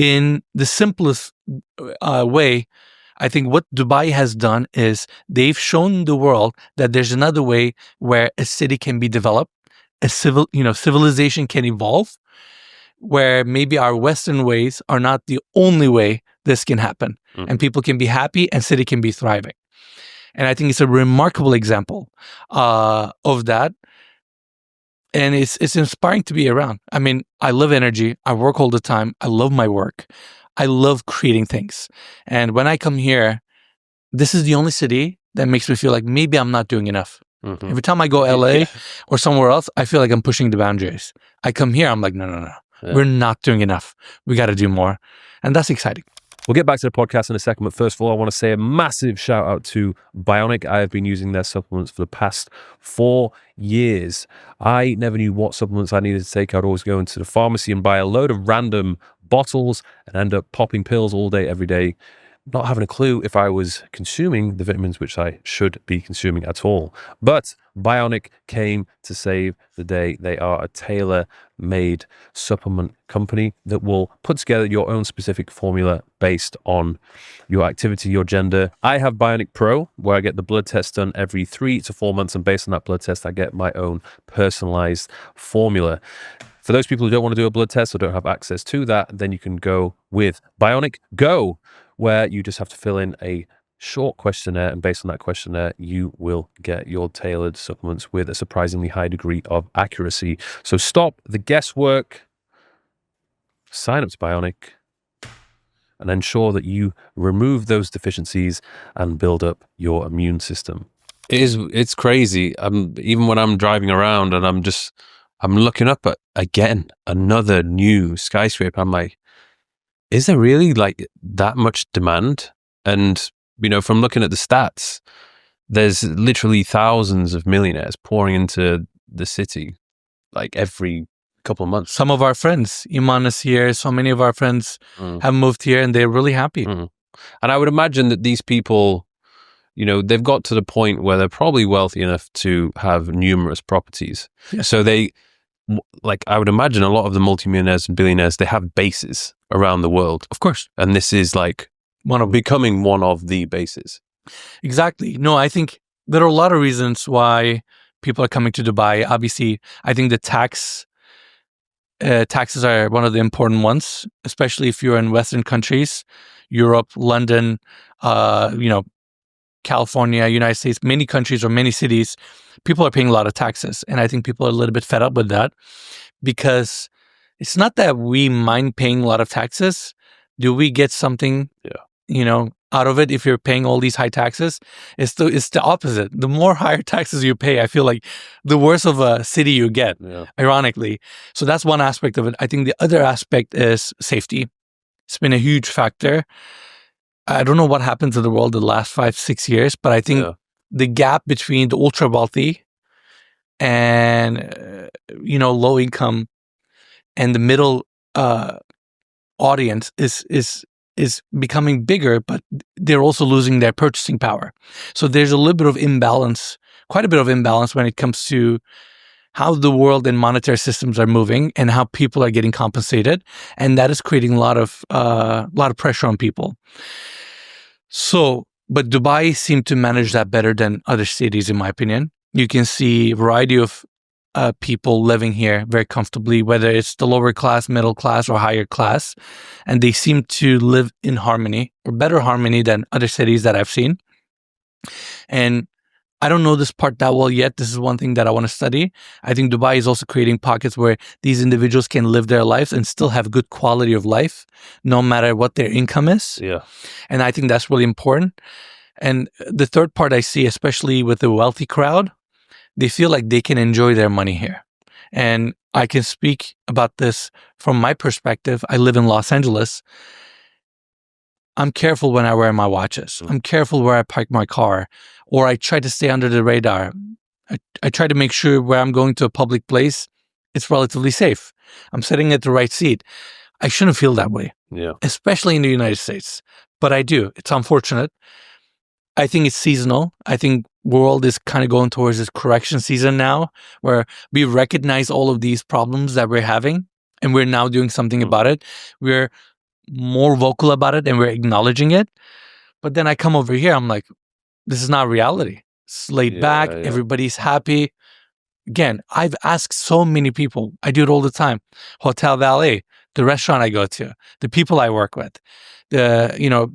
in the simplest way, I think what Dubai has done is they've shown the world that there's another way where a city can be developed, civilization can evolve, where maybe our Western ways are not the only way this can happen, and people can be happy and city can be thriving. And I think it's a remarkable example of that. And it's inspiring to be around. I mean, I love energy. I work all the time. I love my work. I love creating things. And when I come here, this is the only city that makes me feel like maybe I'm not doing enough. Every time I go LA or somewhere else, I feel like I'm pushing the boundaries. I come here, I'm like, no. Yeah. We're not doing enough. We got to do more. And that's exciting. We'll get back to the podcast in a second, but first of all, I want to say a massive shout out to Bionic. I have been using their supplements for the past 4 years. I never knew what supplements I needed to take. I'd always go into the pharmacy and buy a load of random bottles and end up popping pills all day, every day, not having a clue if I was consuming the vitamins which I should be consuming at all. But Bionic came to save the day. They are a tailor-made supplement company that will put together your own specific formula based on your activity, your gender. I have Bionic Pro, where I get the blood test done every 3 to 4 months, and based on that blood test, I get my own personalized formula. For those people who don't want to do a blood test or don't have access to that, then you can go with Bionic Go, where you just have to fill in a short questionnaire, and based on that questionnaire, you will get your tailored supplements with a surprisingly high degree of accuracy. So stop the guesswork, sign up to Bionic, and ensure that you remove those deficiencies and build up your immune system. It's crazy. Even when I'm driving around and I'm looking up at, again, another new skyscraper, I'm like, is there really like that much demand? And, from looking at the stats, there's literally thousands of millionaires pouring into the city like every couple of months. Some of our friends, Iman is here. So many of our friends have moved here and they're really happy. And I would imagine that these people, they've got to the point where they're probably wealthy enough to have numerous properties. Yes. So I would imagine a lot of the multimillionaires and billionaires, they have bases around the world. Of course. And this is like becoming one of the bases. Exactly. No, I think there are a lot of reasons why people are coming to Dubai. Obviously, I think the taxes are one of the important ones, especially if you're in Western countries, Europe, London, California, United States, many countries or many cities, people are paying a lot of taxes. And I think people are a little bit fed up with that, because it's not that we mind paying a lot of taxes. Do we get something, out of it if you're paying all these high taxes? It's the opposite. The more higher taxes you pay, I feel like the worse of a city you get, ironically. So that's one aspect of it. I think the other aspect is safety. It's been a huge factor. I don't know what happened to the world the last 5-6 years, but I think the gap between the ultra wealthy and, low income and the middle audience is becoming bigger, but they're also losing their purchasing power. So there's a little bit of imbalance, quite a bit of imbalance when it comes to how the world and monetary systems are moving and how people are getting compensated. And that is creating a lot of pressure on people. So, but Dubai seemed to manage that better than other cities, in my opinion. You can see a variety of people living here very comfortably, whether it's the lower class, middle class, or higher class. And they seem to live in harmony, or better harmony than other cities that I've seen. And I don't know this part that well yet. This is one thing that I want to study. I think Dubai is also creating pockets where these individuals can live their lives and still have good quality of life, no matter what their income is. Yeah. And I think that's really important. And the third part I see, especially with the wealthy crowd, they feel like they can enjoy their money here. And I can speak about this from my perspective. I live in Los Angeles. I'm careful when I wear my watches. I'm careful where I park my car, or I try to stay under the radar. I try to make sure where I'm going to a public place, it's relatively safe. I'm sitting at the right seat. I shouldn't feel that way, especially in the United States. But I do. It's unfortunate. I think it's seasonal. I think world is kind of going towards this correction season now, where we recognize all of these problems that we're having, and we're now doing something about it. We're more vocal about it and we're acknowledging it. But then I come over here, I'm like, this is not reality. It's laid back. Yeah. Everybody's happy. Again, I've asked so many people. I do it all the time. Hotel valet, the restaurant I go to, the people I work with, the,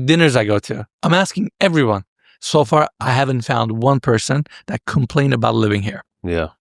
dinners I go to. I'm asking everyone. So far, I haven't found one person that complained about living here. Yeah.